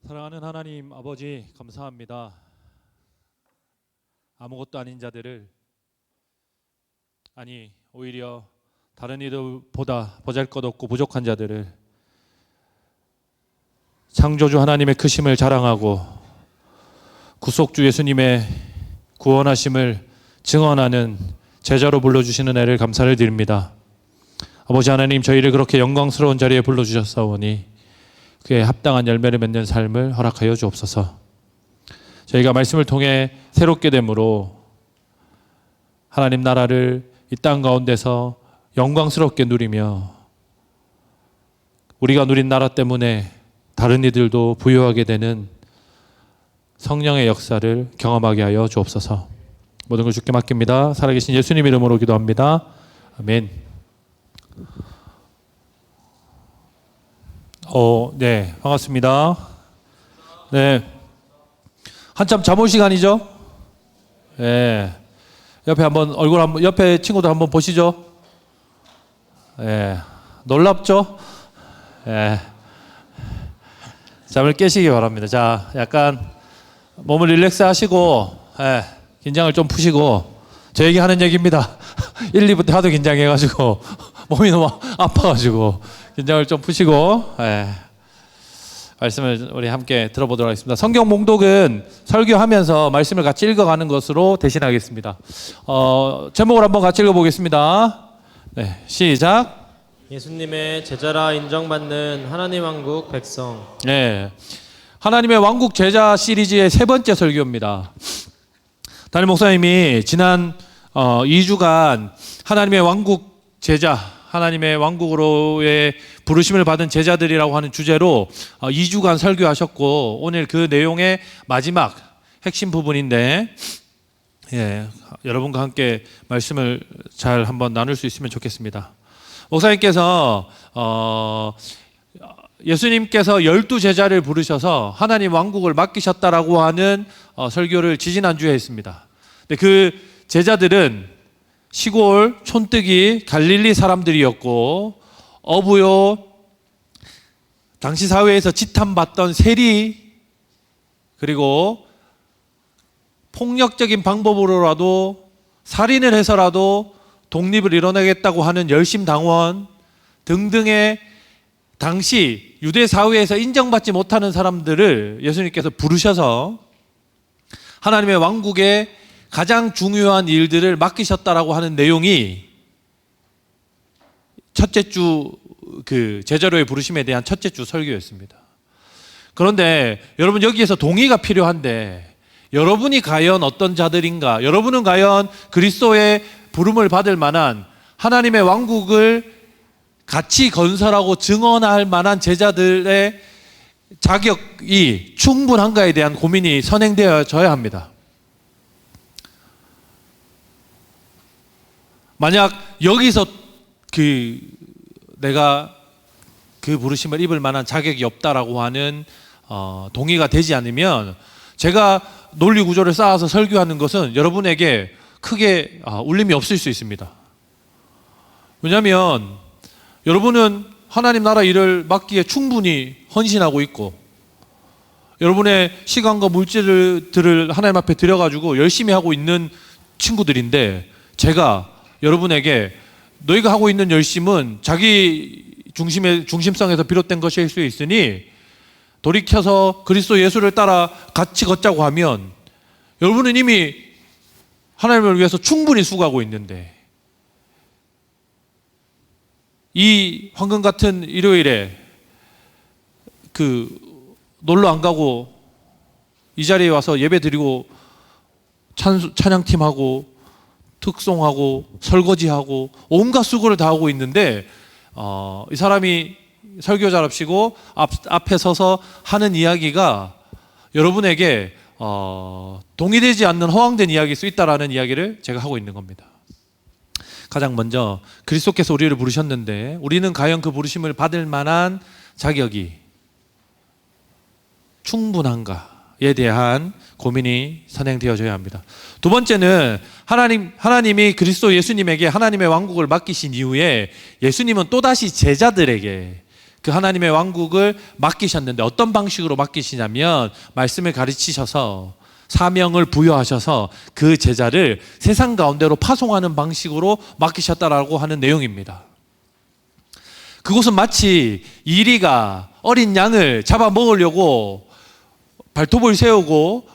사랑하는 하나님 아버지, 감사합니다. 아무것도 아닌 자들을, 아니 오히려 다른 이들보다 보잘것없고 부족한 자들을 창조주 하나님의 크심을 자랑하고 구속주 예수님의 구원하심을 증언하는 제자로 불러주시는 애를 감사를 드립니다. 아버지 하나님, 저희를 그렇게 영광스러운 자리에 불러주셨사오니 그에 합당한 열매를 맺는 삶을 허락하여 주옵소서. 저희가 말씀을 통해 새롭게 됨으로 하나님 나라를 이 땅 가운데서 영광스럽게 누리며 우리가 누린 나라 때문에 다른 이들도 부유하게 되는 성령의 역사를 경험하게 하여 주옵소서. 모든 걸 주께 맡깁니다. 살아계신 예수님 이름으로 기도합니다. 아멘. 네, 반갑습니다. 네, 한참 잠올 시간이죠? 네, 옆에 한번 얼굴 한번 옆에 친구들 한번 보시죠. 네, 놀랍죠? 네, 잠을 깨시기 바랍니다. 자, 약간 몸을 릴렉스 하시고, 네, 긴장을 좀 푸시고, 저 얘기하는 얘기입니다. 1, 2부 때 하도 긴장해가지고 몸이 너무 아파가지고 긴장을 좀 푸시고, 말씀을 우리 함께 들어보도록 하겠습니다. 성경 봉독은 설교하면서 말씀을 같이 읽어가는 것으로 대신하겠습니다. 제목을 한번 같이 읽어보겠습니다. 네, 시작. 예수님의 제자라 인정받는 하나님 왕국 백성. 네, 하나님의 왕국 제자 시리즈의 세 번째 설교입니다. 담임 목사님이 지난 2주간 하나님의 왕국 제자, 하나님의 왕국으로의 부르심을 받은 제자들이라고 하는 주제로 2주간 설교하셨고, 오늘 그 내용의 마지막 핵심 부분인데, 여러분과 함께 말씀을 잘 한번 나눌 수 있으면 좋겠습니다. 목사님께서 예수님께서 12제자를 부르셔서 하나님 왕국을 맡기셨다라고 하는 설교를 지지난주에 했습니다. 근데 그 제자들은 시골 촌뜨기 갈릴리 사람들이었고, 어부요, 당시 사회에서 지탄받던 세리, 그리고 폭력적인 방법으로라도 살인을 해서라도 독립을 이뤄내겠다고 하는 열심당원 등등의 당시 유대 사회에서 인정받지 못하는 사람들을 예수님께서 부르셔서 하나님의 왕국의 가장 중요한 일들을 맡기셨다라고 하는 내용이 첫째 주 그 제자로의 부르심에 대한 첫째 주 설교였습니다. 그런데 여러분, 여기에서 동의가 필요한데, 여러분이 과연 어떤 자들인가? 여러분은 과연 그리스도의 부름을 받을 만한 하나님의 왕국을 같이 건설하고 증언할 만한 제자들의 자격이 충분한가에 대한 고민이 선행되어져야 합니다. 만약 여기서 내가 그 부르심을 입을 만한 자격이 없다라고 하는 동의가 되지 않으면 제가 논리 구조를 쌓아서 설교하는 것은 여러분에게 크게 울림이 없을 수 있습니다. 왜냐하면 여러분은 하나님 나라 일을 맡기에 충분히 헌신하고 있고, 여러분의 시간과 물질들을 하나님 앞에 드려가지고 열심히 하고 있는 친구들인데, 제가 여러분에게 너희가 하고 있는 열심은 자기 중심성에서 비롯된 것일 수 있으니 돌이켜서 그리스도 예수를 따라 같이 걷자고 하면, 여러분은 이미 하나님을 위해서 충분히 수고하고 있는데, 이 황금 같은 일요일에 놀러 안 가고 이 자리에 와서 예배 드리고 찬양팀하고 특송하고 설거지하고 온갖 수고를 다 하고 있는데, 이 사람이 설교자랍시고 앞에 서서 하는 이야기가 여러분에게 동의되지 않는 허황된 이야기일 수 있다라는 이야기를 제가 하고 있는 겁니다. 가장 먼저 그리스도께서 우리를 부르셨는데, 우리는 과연 그 부르심을 받을 만한 자격이 충분한가에 대한 고민이 선행되어져야 합니다. 두 번째는 하나님이 그리스도 예수님에게 하나님의 왕국을 맡기신 이후에 예수님은 또다시 제자들에게 그 하나님의 왕국을 맡기셨는데 어떤 방식으로 맡기시냐면 말씀을 가르치셔서 사명을 부여하셔서 그 제자를 세상 가운데로 파송하는 방식으로 맡기셨다라고 하는 내용입니다. 그것은 마치 이리가 어린 양을 잡아먹으려고 발톱을 세우고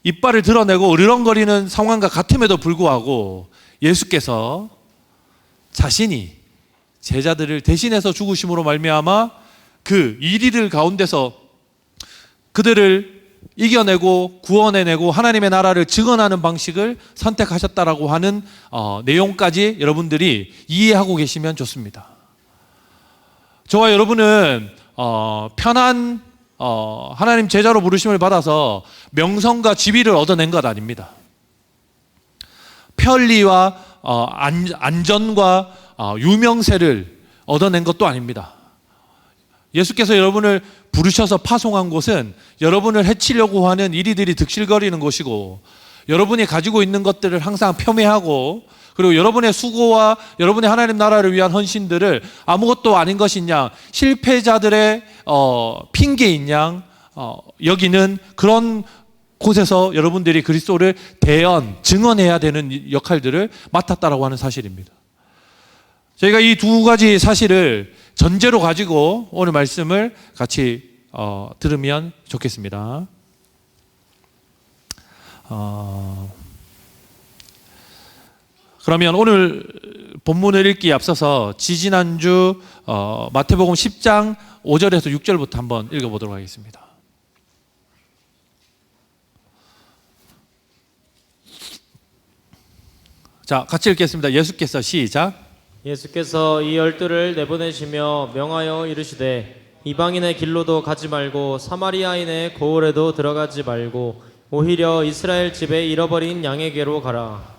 이빨을 드러내고 으르렁거리는 상황과 같음에도 불구하고 예수께서 자신이 제자들을 대신해서 죽으심으로 말미암아 그 이리를 가운데서 그들을 이겨내고 구원해내고 하나님의 나라를 증언하는 방식을 선택하셨다라고 하는 내용까지 여러분들이 이해하고 계시면 좋습니다. 저와 여러분은 편한 하나님 제자로 부르심을 받아서 명성과 지위를 얻어낸 것 아닙니다. 편리와 안전과 유명세를 얻어낸 것도 아닙니다. 예수께서 여러분을 부르셔서 파송한 곳은 여러분을 해치려고 하는 이리들이 득실거리는 곳이고 여러분이 가지고 있는 것들을 항상 폄훼하고 그리고 여러분의 수고와 여러분의 하나님 나라를 위한 헌신들을 아무것도 아닌 것인 양 실패자들의 핑계인 양 여기는 그런 곳에서 여러분들이 그리스도를 증언해야 되는 역할들을 맡았다라고 하는 사실입니다. 저희가 이 두 가지 사실을 전제로 가지고 오늘 말씀을 같이 들으면 좋겠습니다. 그러면 오늘 본문을 읽기에 앞서서 지지난주 마태복음 10장 5절에서 6절부터 한번 읽어보도록 하겠습니다. 자, 같이 읽겠습니다. 예수께서 시작. 예수께서 이 12를 내보내시며 명하여 이르시되 이방인의 길로도 가지 말고 사마리아인의 고을에도 들어가지 말고 오히려 이스라엘 집에 잃어버린 양에게로 가라.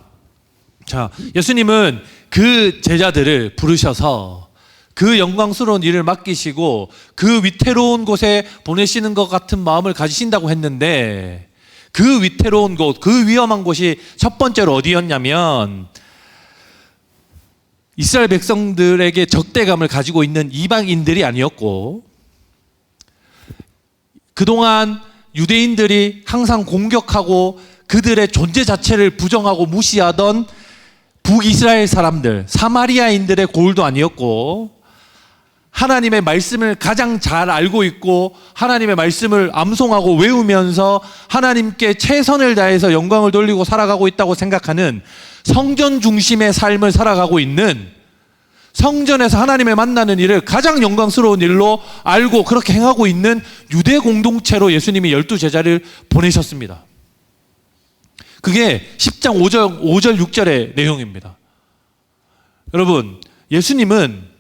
자, 예수님은 그 제자들을 부르셔서 그 영광스러운 일을 맡기시고 그 위태로운 곳에 보내시는 것 같은 마음을 가지신다고 했는데 그 위태로운 곳, 그 위험한 곳이 첫 번째로 어디였냐면 이스라엘 백성들에게 적대감을 가지고 있는 이방인들이 아니었고 그동안 유대인들이 항상 공격하고 그들의 존재 자체를 부정하고 무시하던 북이스라엘 사람들, 사마리아인들의 고을도 아니었고 하나님의 말씀을 가장 잘 알고 있고 하나님의 말씀을 암송하고 외우면서 하나님께 최선을 다해서 영광을 돌리고 살아가고 있다고 생각하는 성전 중심의 삶을 살아가고 있는 성전에서 하나님을 만나는 일을 가장 영광스러운 일로 알고 그렇게 행하고 있는 유대 공동체로 예수님이 12제자를 보내셨습니다. 그게 10장 5절 6절의 내용입니다. 여러분, 예수님은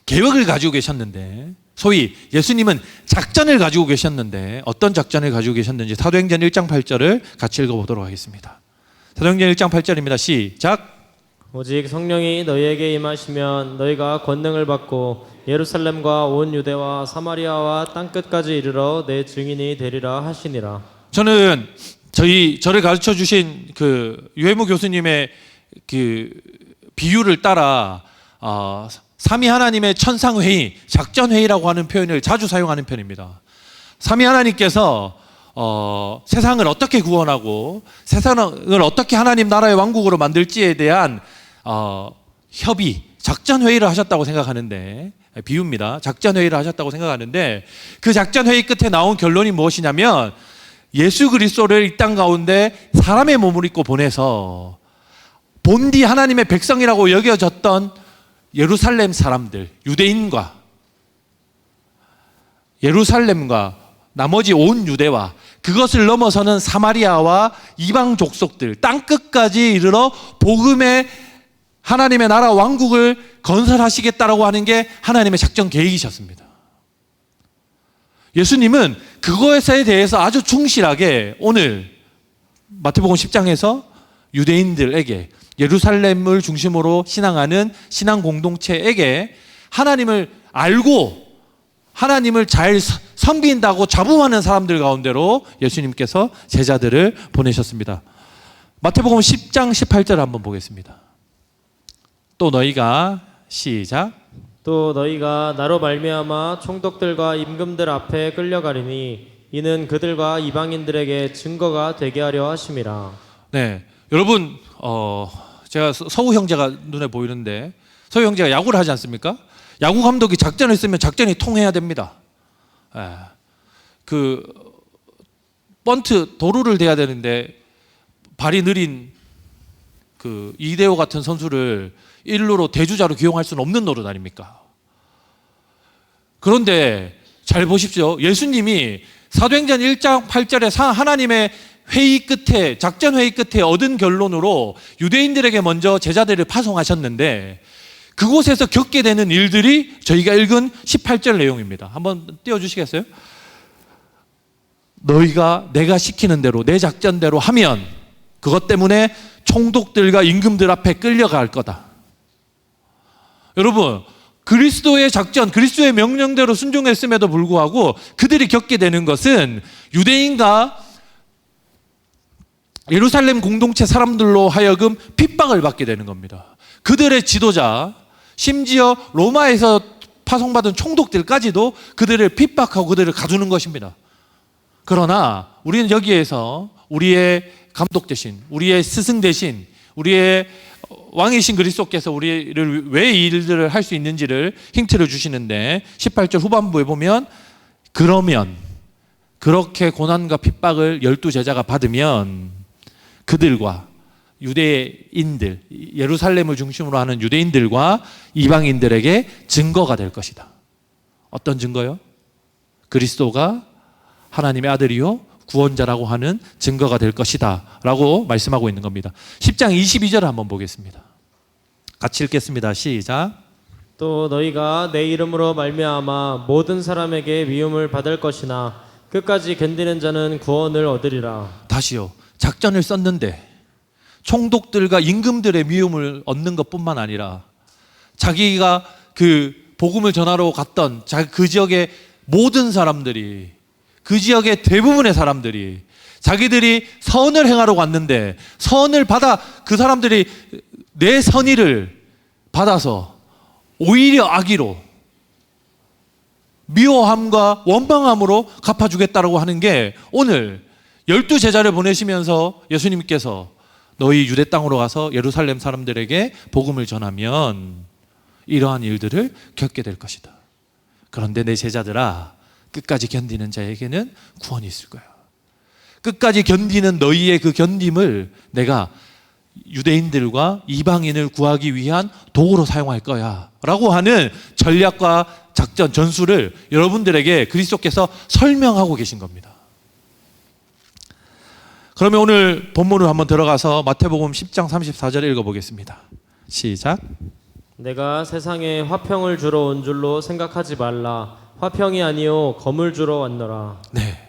계획을 가지고 계셨는데 소위 예수님은 작전을 가지고 계셨는데 어떤 작전을 가지고 계셨는지 사도행전 1장 8절을 같이 읽어보도록 하겠습니다. 사도행전 1장 8절입니다. 시작. 오직 성령이 너희에게 임하시면 너희가 권능을 받고 예루살렘과 온 유대와 사마리아와 땅끝까지 이르러 내 증인이 되리라 하시니라. 저는 저를 가르쳐 주신 그 유해무 교수님의 그 비유를 따라 삼위 하나님의 천상회의, 작전회의라고 하는 표현을 자주 사용하는 편입니다. 삼위 하나님께서 세상을 어떻게 구원하고 세상을 어떻게 하나님 나라의 왕국으로 만들지에 대한 협의, 작전회의를 하셨다고 생각하는데 비유입니다. 작전회의를 하셨다고 생각하는데 그 작전회의 끝에 나온 결론이 무엇이냐면 예수 그리스도를 이 땅 가운데 사람의 몸을 입고 보내서 본디 하나님의 백성이라고 여겨졌던 예루살렘 사람들, 유대인과 예루살렘과 나머지 온 유대와 그것을 넘어서는 사마리아와 이방 족속들 땅끝까지 이르러 복음의 하나님의 나라 왕국을 건설하시겠다라고 하는 게 하나님의 작전 계획이셨습니다. 예수님은 그것에 대해서 아주 충실하게 오늘 마태복음 10장에서 유대인들에게 예루살렘을 중심으로 신앙하는 신앙 공동체에게 하나님을 알고 하나님을 잘 섬긴다고 자부하는 사람들 가운데로 예수님께서 제자들을 보내셨습니다. 마태복음 10장 18절 한번 보겠습니다. 또 너희가 시작. 또 너희가 나로 말미암아 총독들과 임금들 앞에 끌려가리니 이는 그들과 이방인들에게 증거가 되게 하려 하심이라. 네, 여러분 제가 서우 형제가 눈에 보이는데 서우 형제가 야구를 하지 않습니까? 야구 감독이 작전을 쓰면 작전이 통해야 됩니다. 예. 그 번트 도루를 대야 되는데 발이 느린 그 이대호 같은 선수를 1루로 대주자로 기용할 수는 없는 노릇 아닙니까? 그런데 잘 보십시오. 예수님이 사도행전 1장 8절에 하나님의 회의 끝에 작전 회의 끝에 얻은 결론으로 유대인들에게 먼저 제자들을 파송하셨는데 그곳에서 겪게 되는 일들이 저희가 읽은 18절 내용입니다. 한번 띄워주시겠어요? 너희가 내가 시키는 대로 내 작전대로 하면 그것 때문에 총독들과 임금들 앞에 끌려갈 거다. 여러분, 그리스도의 작전, 그리스도의 명령대로 순종했음에도 불구하고 그들이 겪게 되는 것은 유대인과 예루살렘 공동체 사람들로 하여금 핍박을 받게 되는 겁니다. 그들의 지도자, 심지어 로마에서 파송받은 총독들까지도 그들을 핍박하고 그들을 가두는 것입니다. 그러나 우리는 여기에서 우리의 감독 대신, 우리의 스승 대신, 우리의 왕이신 그리스도께서 우리를 왜 이 일들을 할 수 있는지를 힌트를 주시는데 18절 후반부에 보면 그러면 그렇게 고난과 핍박을 12제자가 받으면 그들과 유대인들, 예루살렘을 중심으로 하는 유대인들과 이방인들에게 증거가 될 것이다. 어떤 증거요? 그리스도가 하나님의 아들이요 구원자라고 하는 증거가 될 것이다 라고 말씀하고 있는 겁니다. 10장 22절을 한번 보겠습니다. 같이 읽겠습니다. 시작. 또 너희가 내 이름으로 말미암아 모든 사람에게 미움을 받을 것이나 끝까지 견디는 자는 구원을 얻으리라. 다시요. 작전을 썼는데 총독들과 임금들의 미움을 얻는 것뿐만 아니라 자기가 그 복음을 전하러 갔던 그 지역의 모든 사람들이, 그 지역의 대부분의 사람들이 자기들이 선을 행하러 왔는데 선을 받아 그 사람들이 내 선의를 받아서 오히려 악의로 미워함과 원망함으로 갚아주겠다라고 하는 게 오늘 12제자를 보내시면서 예수님께서 너희 유대 땅으로 가서 예루살렘 사람들에게 복음을 전하면 이러한 일들을 겪게 될 것이다. 그런데 내 제자들아, 끝까지 견디는 자에게는 구원이 있을 거야. 끝까지 견디는 너희의 그 견딤을 내가 유대인들과 이방인을 구하기 위한 도구로 사용할 거야 라고 하는 전략과 작전, 전술을 여러분들에게 그리스도께서 설명하고 계신 겁니다. 그러면 오늘 본문으로 한번 들어가서 마태복음 10장 34절 읽어보겠습니다. 시작. 내가 세상에 화평을 주러 온 줄로 생각하지 말라. 화평이 아니요 검을 주러 왔노라. 네.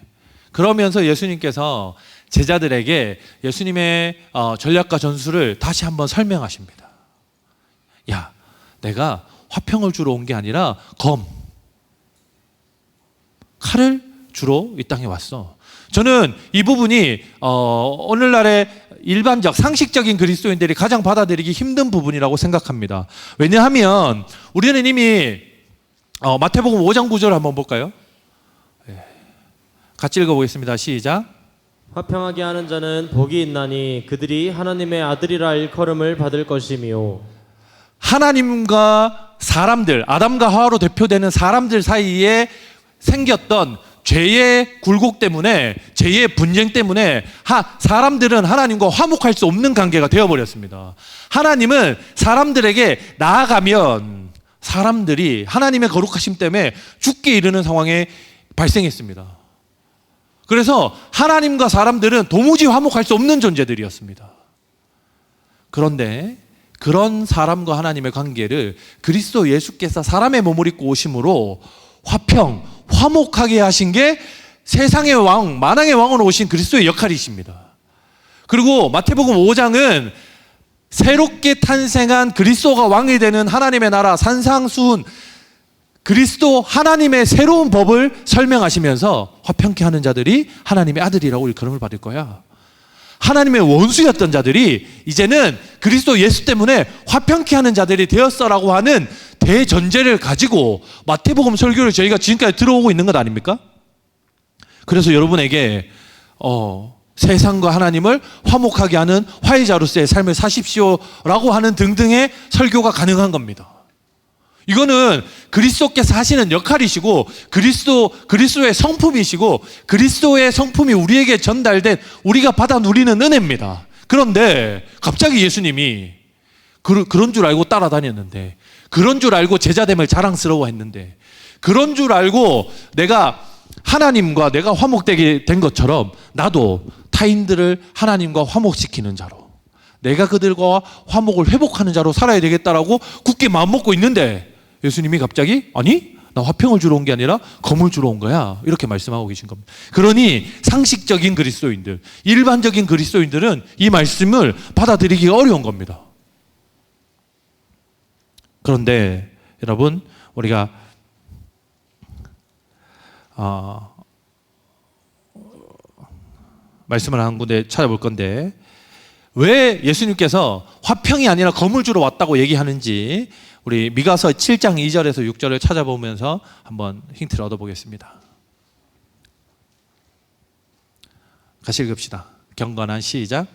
그러면서 예수님께서 제자들에게 예수님의 전략과 전술을 다시 한번 설명하십니다. 야, 내가 화평을 주러 온 게 아니라 칼을 주러 이 땅에 왔어. 저는 이 부분이 오늘날의 일반적 상식적인 그리스도인들이 가장 받아들이기 힘든 부분이라고 생각합니다. 왜냐하면 우리는 이미 마태복음 5장 9절을 한번 볼까요? 같이 읽어보겠습니다. 시작. 화평하게 하는 자는 복이 있나니 그들이 하나님의 아들이라 일컬음을 받을 것이미요. 하나님과 사람들, 아담과 하와로 대표되는 사람들 사이에 생겼던 죄의 굴곡 때문에, 죄의 분쟁 때문에 사람들은 하나님과 화목할 수 없는 관계가 되어버렸습니다. 하나님은 사람들에게 나아가면 사람들이 하나님의 거룩하심 때문에 죽게 이르는 상황에 발생했습니다. 그래서 하나님과 사람들은 도무지 화목할 수 없는 존재들이었습니다. 그런데 그런 사람과 하나님의 관계를 그리스도 예수께서 사람의 몸을 입고 오심으로 화목하게 하신 게 세상의 왕, 만왕의 왕으로 오신 그리스도의 역할이십니다. 그리고 마태복음 5장은 새롭게 탄생한 그리스도가 왕이 되는 하나님의 나라 산상수훈 그리스도 하나님의 새로운 법을 설명하시면서 화평케 하는 자들이 하나님의 아들이라고 일컬음을 받을 거야. 하나님의 원수였던 자들이 이제는 그리스도 예수 때문에 화평케 하는 자들이 되었어라고 하는 대전제를 가지고 마태복음 설교를 저희가 지금까지 들어오고 있는 것 아닙니까? 그래서 여러분에게 세상과 하나님을 화목하게 하는 화해자로서의 삶을 사십시오라고 하는 등등의 설교가 가능한 겁니다. 이거는 그리스도께서 하시는 역할이시고 그리스도의 성품이시고 그리스도의 성품이 우리에게 전달된 우리가 받아 누리는 은혜입니다. 그런데 갑자기 예수님이 그런 줄 알고 따라다녔는데, 그런 줄 알고 제자됨을 자랑스러워했는데, 그런 줄 알고 내가 하나님과 내가 화목되게 된 것처럼 나도 타인들을 하나님과 화목시키는 자로, 내가 그들과 화목을 회복하는 자로 살아야 되겠다라고 굳게 마음먹고 있는데 예수님이 갑자기 아니 나 화평을 주러 온 게 아니라 검을 주러 온 거야 이렇게 말씀하고 계신 겁니다. 그러니 상식적인 그리스도인들, 일반적인 그리스도인들은 이 말씀을 받아들이기가 어려운 겁니다. 그런데 여러분, 우리가 말씀을 한 군데 찾아볼 건데, 왜 예수님께서 화평이 아니라 검을 주러 왔다고 얘기하는지 우리 미가서 7장 2절에서 6절을 찾아보면서 한번 힌트를 얻어보겠습니다. 같이 읽읍시다. 경건한 시작.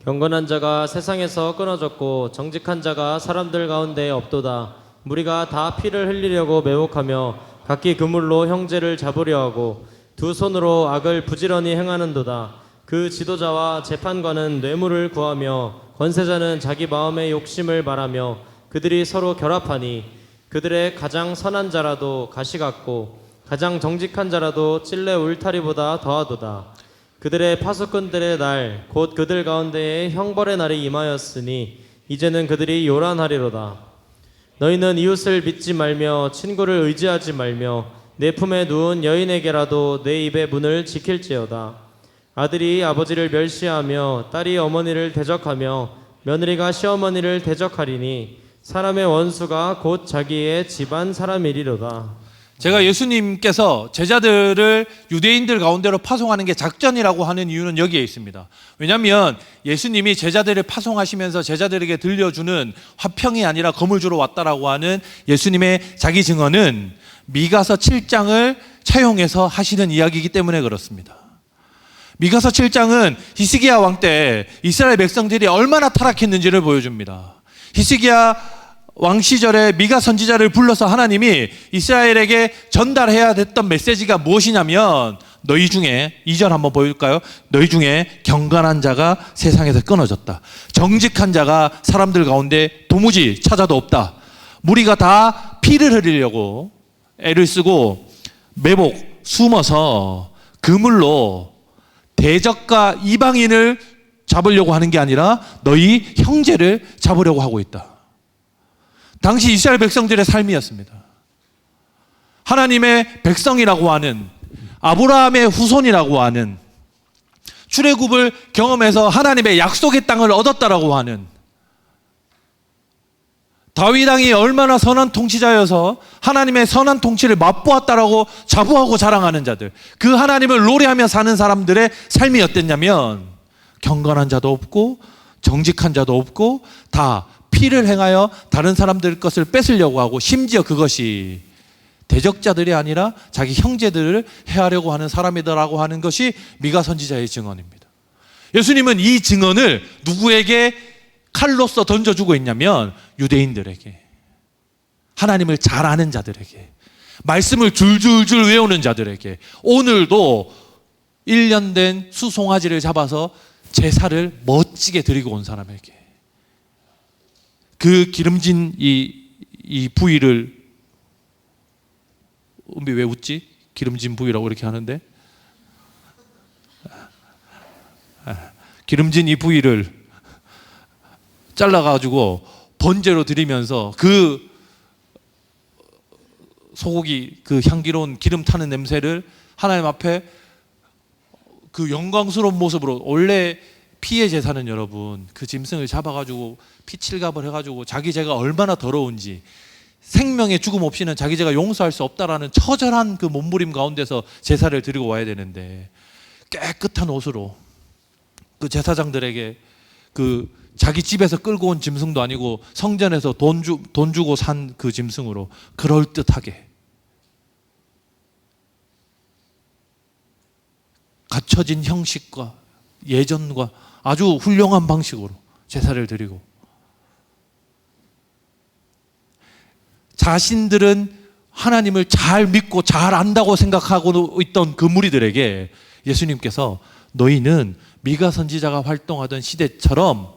경건한 자가 세상에서 끊어졌고 정직한 자가 사람들 가운데 없도다. 무리가 다 피를 흘리려고 매혹하며 각기 그물로 형제를 잡으려 하고 두 손으로 악을 부지런히 행하는도다. 그 지도자와 재판관은 뇌물을 구하며 권세자는 자기 마음의 욕심을 말하며 그들이 서로 결합하니 그들의 가장 선한 자라도 가시 같고 가장 정직한 자라도 찔레 울타리보다 더하도다. 그들의 파수꾼들의 날 곧 그들 가운데에 형벌의 날이 임하였으니 이제는 그들이 요란하리로다. 너희는 이웃을 믿지 말며 친구를 의지하지 말며 내 품에 누운 여인에게라도 내 입의 문을 지킬지어다. 아들이 아버지를 멸시하며 딸이 어머니를 대적하며 며느리가 시어머니를 대적하리니 사람의 원수가 곧 자기의 집안 사람이리로다. 제가 예수님께서 제자들을 유대인들 가운데로 파송하는 게 작전이라고 하는 이유는 여기에 있습니다. 왜냐하면 예수님이 제자들을 파송하시면서 제자들에게 들려주는 화평이 아니라 검을 주러 왔다라고 하는 예수님의 자기 증언은 미가서 7장을 차용해서 하시는 이야기이기 때문에 그렇습니다. 미가서 7장은 히스기야 왕 때 이스라엘 백성들이 얼마나 타락했는지를 보여줍니다. 히스기야 왕 시절에 미가 선지자를 불러서 하나님이 이스라엘에게 전달해야 됐던 메시지가 무엇이냐면, 너희 중에 2절 한번 보여줄까요? 너희 중에 경건한 자가 세상에서 끊어졌다. 정직한 자가 사람들 가운데 도무지 찾아도 없다. 무리가 다 피를 흘리려고 애를 쓰고 매복 숨어서 그물로 대적과 이방인을 잡으려고 하는 게 아니라 너희 형제를 잡으려고 하고 있다. 당시 이스라엘 백성들의 삶이었습니다. 하나님의 백성이라고 하는, 아브라함의 후손이라고 하는, 출애굽을 경험해서 하나님의 약속의 땅을 얻었다라고 하는, 다윗 왕이 얼마나 선한 통치자여서 하나님의 선한 통치를 맛보았다라고 자부하고 자랑하는 자들, 그 하나님을 노래하며 사는 사람들의 삶이었댔냐면 경건한 자도 없고 정직한 자도 없고 다 피를 행하여 다른 사람들 것을 뺏으려고 하고, 심지어 그것이 대적자들이 아니라 자기 형제들을 해하려고 하는 사람이다라고 하는 것이 미가 선지자의 증언입니다. 예수님은 이 증언을 누구에게 칼로서 던져주고 있냐면 유대인들에게, 하나님을 잘 아는 자들에게, 말씀을 줄줄줄 외우는 자들에게, 오늘도 1년 된 수송아지를 잡아서 제사를 멋지게 드리고 온 사람에게, 그 기름진 이 부위를, 은비 왜 웃지? 기름진 부위라고 이렇게 하는데, 기름진 이 부위를 잘라가지고 번제로 드리면서 그 소고기, 그 향기로운 기름 타는 냄새를 하나님 앞에 그 영광스러운 모습으로, 원래 피의 제사는 여러분 그 짐승을 잡아가지고 피칠갑을 해가지고 자기 죄가 얼마나 더러운지, 생명의 죽음 없이는 자기 죄가 용서할 수 없다라는 처절한 그 몸부림 가운데서 제사를 드리고 와야 되는데, 깨끗한 옷으로 그 제사장들에게 그 자기 집에서 끌고 온 짐승도 아니고 성전에서 돈 주고 산 그 짐승으로 그럴듯하게 갖춰진 형식과 예전과 아주 훌륭한 방식으로 제사를 드리고, 자신들은 하나님을 잘 믿고 잘 안다고 생각하고 있던 그 무리들에게 예수님께서 너희는 미가 선지자가 활동하던 시대처럼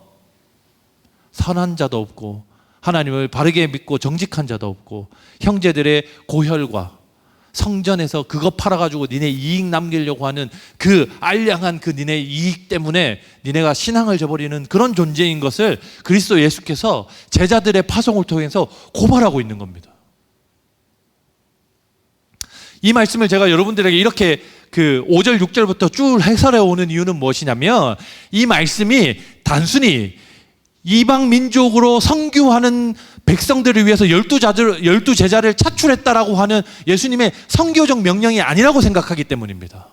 선한 자도 없고 하나님을 바르게 믿고 정직한 자도 없고 형제들의 고혈과 성전에서 그거 팔아가지고 니네 이익 남기려고 하는 그 알량한 그 니네 이익 때문에 니네가 신앙을 저버리는 그런 존재인 것을 그리스도 예수께서 제자들의 파송을 통해서 고발하고 있는 겁니다. 이 말씀을 제가 여러분들에게 이렇게 그 5절 6절부터 쭉 해설해 오는 이유는 무엇이냐면, 이 말씀이 단순히 이방 민족으로 선교하는 백성들을 위해서 12 제자를 차출했다라고 하는 예수님의 선교적 명령이 아니라고 생각하기 때문입니다.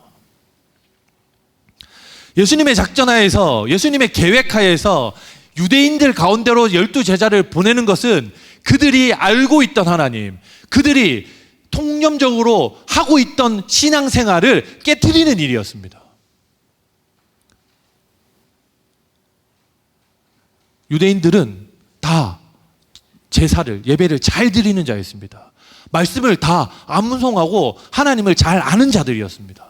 예수님의 작전하에서, 예수님의 계획하에서 유대인들 가운데로 12 제자를 보내는 것은 그들이 알고 있던 하나님, 그들이 통념적으로 하고 있던 신앙생활을 깨트리는 일이었습니다. 유대인들은 다 제사를, 예배를 잘 드리는 자였습니다. 말씀을 다 암송하고 하나님을 잘 아는 자들이었습니다.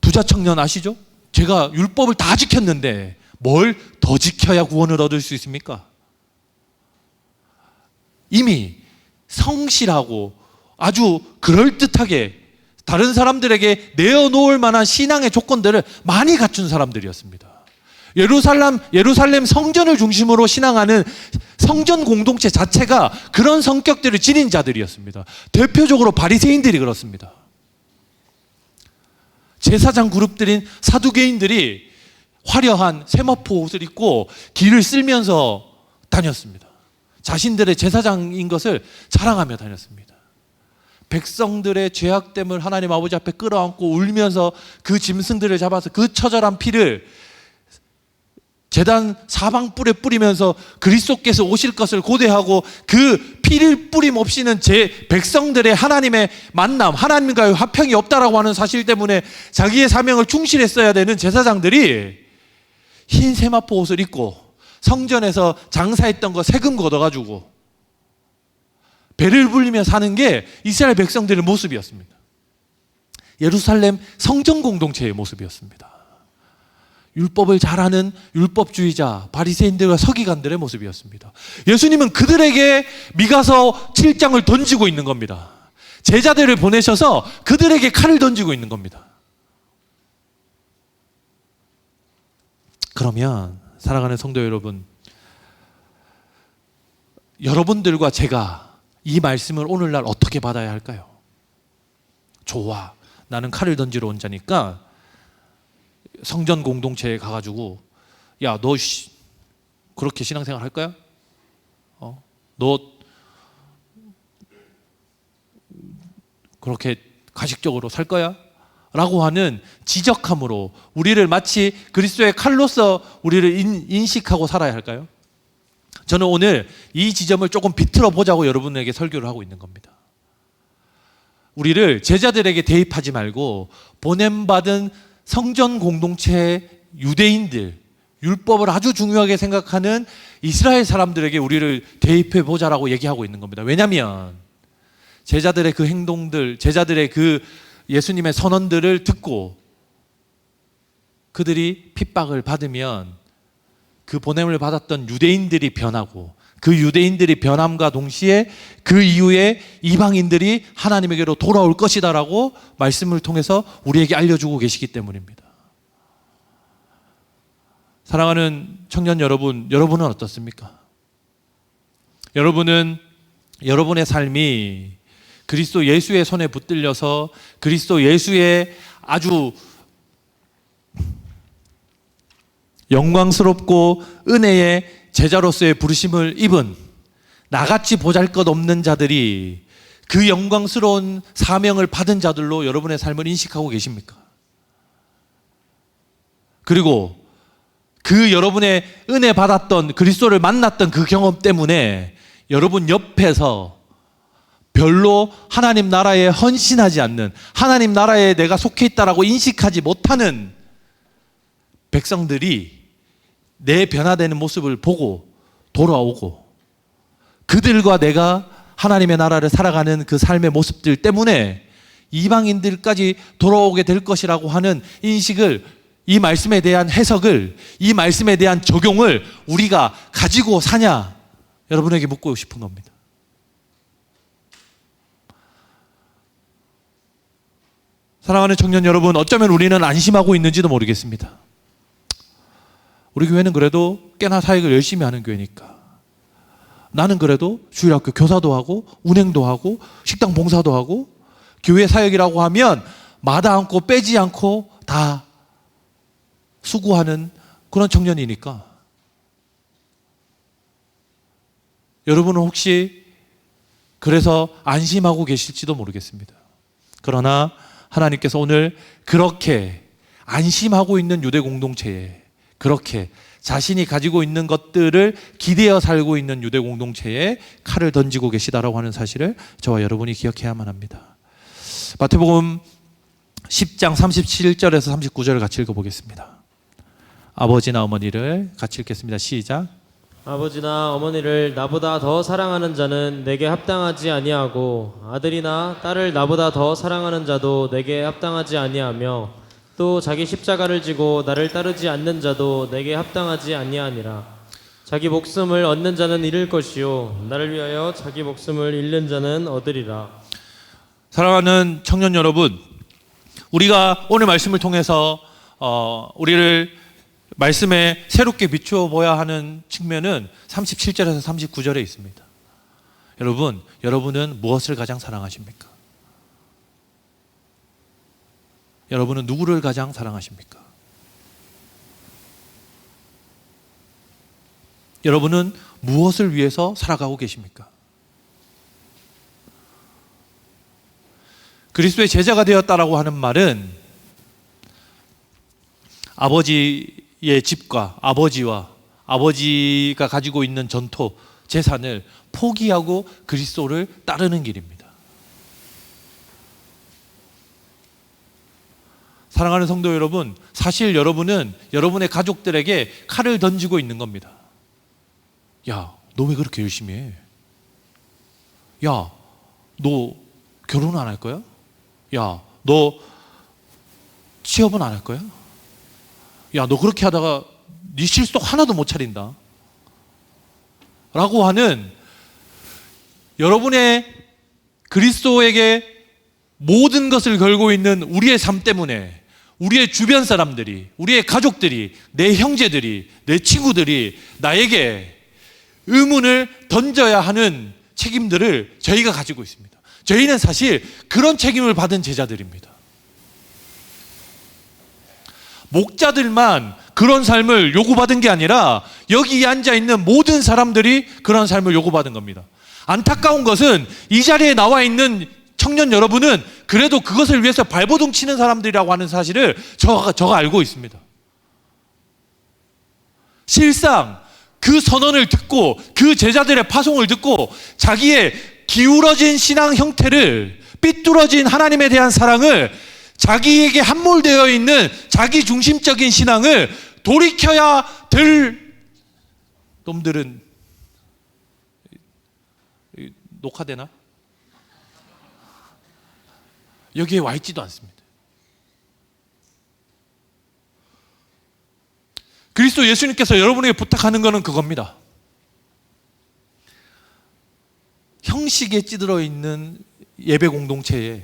부자 청년 아시죠? 제가 율법을 다 지켰는데 뭘 더 지켜야 구원을 얻을 수 있습니까? 이미 성실하고 아주 그럴듯하게 다른 사람들에게 내어놓을 만한 신앙의 조건들을 많이 갖춘 사람들이었습니다. 예루살렘 성전을 중심으로 신앙하는 성전 공동체 자체가 그런 성격들을 지닌 자들이었습니다. 대표적으로 바리새인들이 그렇습니다. 제사장 그룹들인 사두개인들이 화려한 세마포 옷을 입고 길을 쓸면서 다녔습니다. 자신들의 제사장인 것을 자랑하며 다녔습니다. 백성들의 죄악됨을 하나님 아버지 앞에 끌어안고 울면서 그 짐승들을 잡아서 그 처절한 피를 제단 사방뿔에 뿌리면서 그리스도께서 오실 것을 고대하고 그 피를 뿌림 없이는 백성들의 하나님의 만남, 하나님과의 화평이 없다라고 하는 사실 때문에 자기의 사명을 충실했어야 되는 제사장들이 흰 세마포 옷을 입고 성전에서 장사했던 거 세금 걷어가지고 배를 불리며 사는 게 이스라엘 백성들의 모습이었습니다. 예루살렘 성전 공동체의 모습이었습니다. 율법을 잘하는 율법주의자 바리새인들과 서기관들의 모습이었습니다. 예수님은 그들에게 미가서 7장을 던지고 있는 겁니다. 제자들을 보내셔서 그들에게 칼을 던지고 있는 겁니다. 그러면 사랑하는 성도 여러분, 여러분들과 제가 이 말씀을 오늘날 어떻게 받아야 할까요? 좋아, 나는 칼을 던지러 온 자니까 성전 공동체에 가가지고 야, 너 그렇게 신앙생활 할 거야? 너 그렇게 가식적으로 살 거야? 라고 하는 지적함으로 우리를 마치 그리스도의 칼로서 우리를 인식하고 살아야 할까요? 저는 오늘 이 지점을 조금 비틀어 보자고 여러분에게 설교를 하고 있는 겁니다. 우리를 제자들에게 대입하지 말고 보냄받은 성전 공동체의 유대인들, 율법을 아주 중요하게 생각하는 이스라엘 사람들에게 우리를 대입해 보자라고 얘기하고 있는 겁니다. 왜냐하면 제자들의 그 행동들, 제자들의 그 예수님의 선언들을 듣고 그들이 핍박을 받으면 그 보냄을 받았던 유대인들이 변하고, 그 유대인들이 변함과 동시에 그 이후에 이방인들이 하나님에게로 돌아올 것이다라고 말씀을 통해서 우리에게 알려주고 계시기 때문입니다. 사랑하는 청년 여러분, 여러분은 어떻습니까? 여러분은 여러분의 삶이 그리스도 예수의 손에 붙들려서 그리스도 예수의 아주 영광스럽고 은혜의 제자로서의 부르심을 입은 나같이 보잘것없는 자들이 그 영광스러운 사명을 받은 자들로 여러분의 삶을 인식하고 계십니까? 그리고 그 여러분의 은혜 받았던 그리스도를 만났던 그 경험 때문에 여러분 옆에서 별로 하나님 나라에 헌신하지 않는, 하나님 나라에 내가 속해 있다라고 인식하지 못하는 백성들이 내 변화되는 모습을 보고 돌아오고, 그들과 내가 하나님의 나라를 살아가는 그 삶의 모습들 때문에 이방인들까지 돌아오게 될 것이라고 하는 인식을, 이 말씀에 대한 해석을, 이 말씀에 대한 적용을 우리가 가지고 사냐, 여러분에게 묻고 싶은 겁니다. 사랑하는 청년 여러분, 어쩌면 우리는 안심하고 있는지도 모르겠습니다. 우리 교회는 그래도 꽤나 사역을 열심히 하는 교회니까, 나는 그래도 주일학교 교사도 하고 운행도 하고 식당 봉사도 하고 교회 사역이라고 하면 마다 않고 빼지 않고 다 수고하는 그런 청년이니까, 여러분은 혹시 그래서 안심하고 계실지도 모르겠습니다. 그러나 하나님께서 오늘 그렇게 안심하고 있는 유대 공동체에, 그렇게 자신이 가지고 있는 것들을 기대어 살고 있는 유대 공동체에 칼을 던지고 계시다라고 하는 사실을 저와 여러분이 기억해야만 합니다. 마태복음 10장 37절에서 39절을 같이 읽어보겠습니다. 아버지나 어머니를 같이 읽겠습니다. 시작. 아버지나 어머니를 나보다 더 사랑하는 자는 내게 합당하지 아니하고, 아들이나 딸을 나보다 더 사랑하는 자도 내게 합당하지 아니하며, 또 자기 십자가를 지고 나를 따르지 않는 자도 내게 합당하지 아니하니라. 자기 목숨을 얻는 자는 잃을 것이요 나를 위하여 자기 목숨을 잃는 자는 얻으리라. 사랑하는 청년 여러분, 우리가 오늘 말씀을 통해서 우리를 말씀에 새롭게 비추어 보아야 하는 측면은 37절에서 39절에 있습니다. 여러분은 무엇을 가장 사랑하십니까? 여러분은 누구를 가장 사랑하십니까? 여러분은 무엇을 위해서 살아가고 계십니까? 그리스도의 제자가 되었다라고 하는 말은 아버지의 집과 아버지가 가지고 있는 전토, 재산을 포기하고 그리스도를 따르는 길입니다. 사랑하는 성도 여러분, 사실 여러분은 여러분의 가족들에게 칼을 던지고 있는 겁니다. 야, 너 왜 그렇게 열심히 해? 야, 너 결혼 안 할 거야? 야, 너 취업은 안 할 거야? 야, 너 그렇게 하다가 네 실속 하나도 못 차린다 라고 하는, 여러분의 그리스도에게 모든 것을 걸고 있는 우리의 삶 때문에 우리의 주변 사람들이, 우리의 가족들이, 내 형제들이, 내 친구들이 나에게 의문을 던져야 하는 책임들을 저희가 가지고 있습니다. 저희는 사실 그런 책임을 받은 제자들입니다. 목자들만 그런 삶을 요구받은 게 아니라 여기 앉아 있는 모든 사람들이 그런 삶을 요구받은 겁니다. 안타까운 것은 이 자리에 나와 있는 청년 여러분은 그래도 그것을 위해서 발버둥 치는 사람들이라고 하는 사실을 저가 알고 있습니다. 실상 그 선언을 듣고 그 제자들의 파송을 듣고 자기의 기울어진 신앙 형태를, 삐뚤어진 하나님에 대한 사랑을, 자기에게 함몰되어 있는 자기 중심적인 신앙을 돌이켜야 될 놈들은, 녹화되나? 여기에 와 있지도 않습니다. 그리스도 예수님께서 여러분에게 부탁하는 것은 그겁니다. 형식에 찌들어 있는 예배 공동체에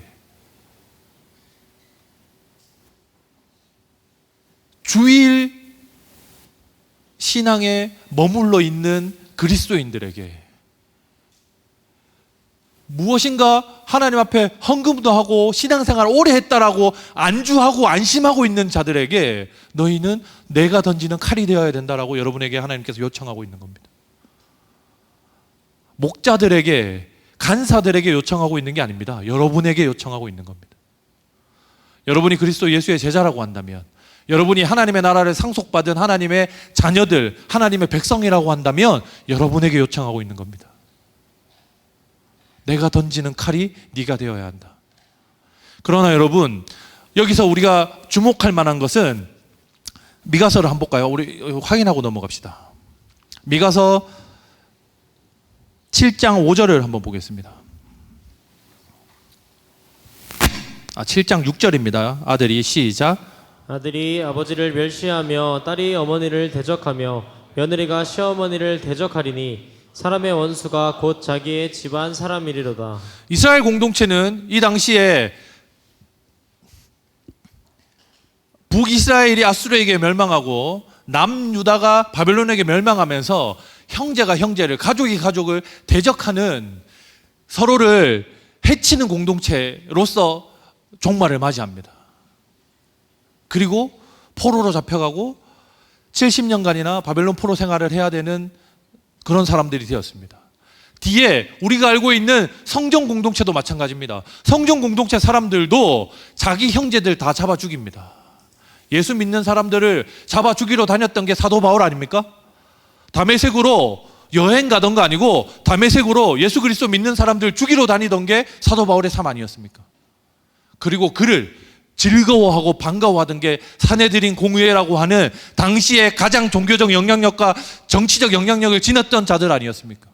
주일 신앙에 머물러 있는 그리스도인들에게 무엇인가 하나님 앞에 헌금도 하고 신앙생활 오래 했다라고 안주하고 안심하고 있는 자들에게 너희는 내가 던지는 칼이 되어야 된다라고 여러분에게 하나님께서 요청하고 있는 겁니다. 목자들에게, 간사들에게 요청하고 있는 게 아닙니다. 여러분에게 요청하고 있는 겁니다. 여러분이 그리스도 예수의 제자라고 한다면, 여러분이 하나님의 나라를 상속받은 하나님의 자녀들, 하나님의 백성이라고 한다면 여러분에게 요청하고 있는 겁니다. 내가 던지는 칼이 네가 되어야 한다. 그러나 여러분, 여기서 우리가 주목할 만한 것은 미가서를 한번 볼까요? 우리 확인하고 넘어갑시다. 미가서 7장 5절을 한번 보겠습니다. 7장 6절입니다. 아들이 시작. 아들이 아버지를 멸시하며 딸이 어머니를 대적하며 며느리가 시어머니를 대적하리니 사람의 원수가 곧 자기의 집안 사람이리로다. 이스라엘 공동체는 이 당시에 북이스라엘이 아수르에게 멸망하고 남유다가 바벨론에게 멸망하면서 형제가 형제를, 가족이 가족을 대적하는, 서로를 해치는 공동체로서 종말을 맞이합니다. 그리고 포로로 잡혀가고 70년간이나 바벨론 포로 생활을 해야 되는 그런 사람들이 되었습니다. 뒤에 우리가 알고 있는 성전 공동체도 마찬가지입니다. 성전 공동체 사람들도 자기 형제들 다 잡아 죽입니다. 예수 믿는 사람들을 잡아 죽이러 다녔던 게 사도 바울 아닙니까? 다메섹으로 여행 가던 거 아니고 다메섹으로 예수 그리스도 믿는 사람들 죽이러 다니던 게 사도 바울의 삶 아니었습니까? 그리고 그를 즐거워하고 반가워하던 게 사내들인 공회라고 하는 당시에 가장 종교적 영향력과 정치적 영향력을 지녔던 자들 아니었습니까?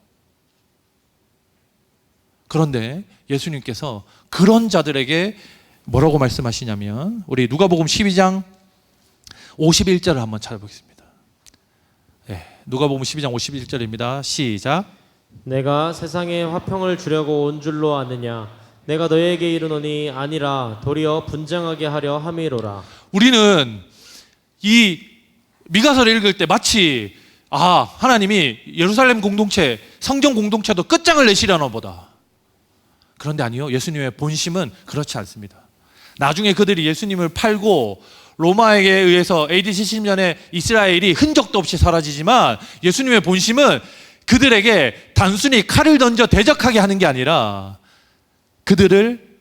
그런데 예수님께서 그런 자들에게 뭐라고 말씀하시냐면, 우리 누가복음 12장 51절을 한번 찾아보겠습니다. 누가복음 12장 51절입니다. 시작. 내가 세상에 화평을 주려고 온 줄로 아느냐? 내가 너에게 이르노니 아니라 도리어 분쟁하게 하려 함이로라. 우리는 이 미가서를 읽을 때 마치 하나님이 예루살렘 공동체, 성경 공동체도 끝장을 내시려나 보다. 그런데 아니요, 예수님의 본심은 그렇지 않습니다. 나중에 그들이 예수님을 팔고 로마에게 의해서 AD 70년에 이스라엘이 흔적도 없이 사라지지만, 예수님의 본심은 그들에게 단순히 칼을 던져 대적하게 하는 게 아니라 그들을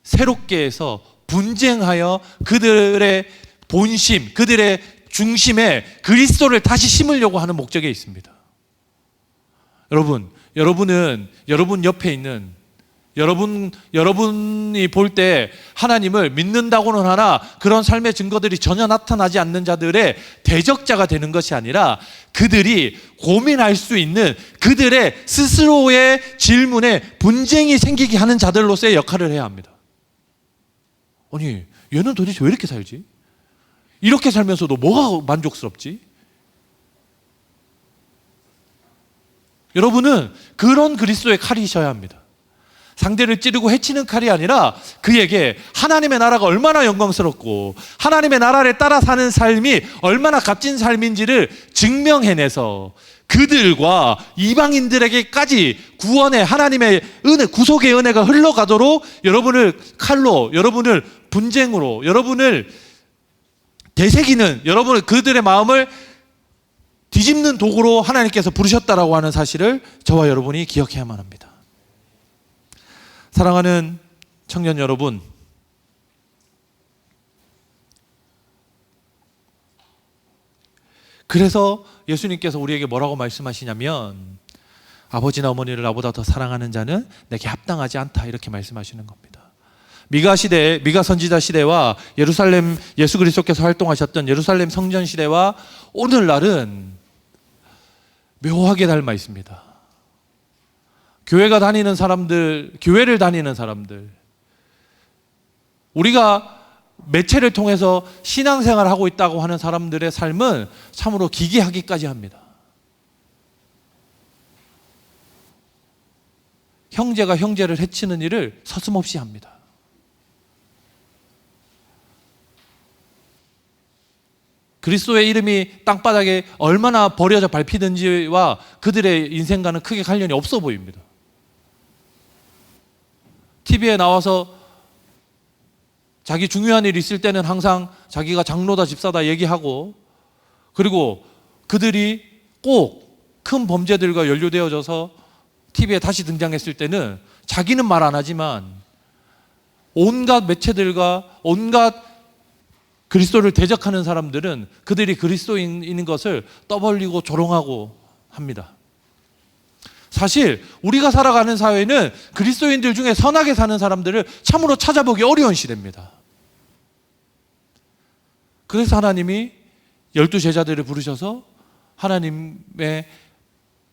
새롭게 해서 분쟁하여 그들의 본심, 그들의 중심에 그리스도를 다시 심으려고 하는 목적에 있습니다. 여러분은 여러분 옆에 있는, 여러분이 볼 때 하나님을 믿는다고는 하나 그런 삶의 증거들이 전혀 나타나지 않는 자들의 대적자가 되는 것이 아니라, 그들이 고민할 수 있는 그들의 스스로의 질문에 분쟁이 생기게 하는 자들로서의 역할을 해야 합니다. 아니, 얘는 도대체 왜 이렇게 살지? 이렇게 살면서도 뭐가 만족스럽지? 여러분은 그런 그리스도의 칼이셔야 합니다. 상대를 찌르고 해치는 칼이 아니라 그에게 하나님의 나라가 얼마나 영광스럽고 하나님의 나라를 따라 사는 삶이 얼마나 값진 삶인지를 증명해내서 그들과 이방인들에게까지 구원의 하나님의 은혜, 구속의 은혜가 흘러가도록 여러분을 칼로, 여러분을 분쟁으로, 여러분을 되새기는, 여러분을 그들의 마음을 뒤집는 도구로 하나님께서 부르셨다라고 하는 사실을 저와 여러분이 기억해야만 합니다. 사랑하는 청년 여러분, 그래서 예수님께서 우리에게 뭐라고 말씀하시냐면, 아버지나 어머니를 나보다 더 사랑하는 자는 내게 합당하지 않다, 이렇게 말씀하시는 겁니다. 미가 선지자 시대와 예루살렘, 예수 그리스도께서 활동하셨던 예루살렘 성전 시대와 오늘날은 묘하게 닮아 있습니다. 교회를 다니는 사람들, 우리가 매체를 통해서 신앙생활을 하고 있다고 하는 사람들의 삶은 참으로 기괴하기까지 합니다. 형제가 형제를 해치는 일을 서슴없이 합니다. 그리스도의 이름이 땅바닥에 얼마나 버려져 밟히든지와 그들의 인생과는 크게 관련이 없어 보입니다. TV에 나와서 자기 중요한 일 있을 때는 항상 자기가 장로다 집사다 얘기하고, 그리고 그들이 꼭 큰 범죄들과 연루되어져서 TV에 다시 등장했을 때는 자기는 말 안 하지만 온갖 매체들과 온갖 그리스도를 대적하는 사람들은 그들이 그리스도인인 것을 떠벌리고 조롱하고 합니다. 사실 우리가 살아가는 사회는 그리스도인들 중에 선하게 사는 사람들을 참으로 찾아보기 어려운 시대입니다. 그래서 하나님이 12 제자들을 부르셔서 하나님의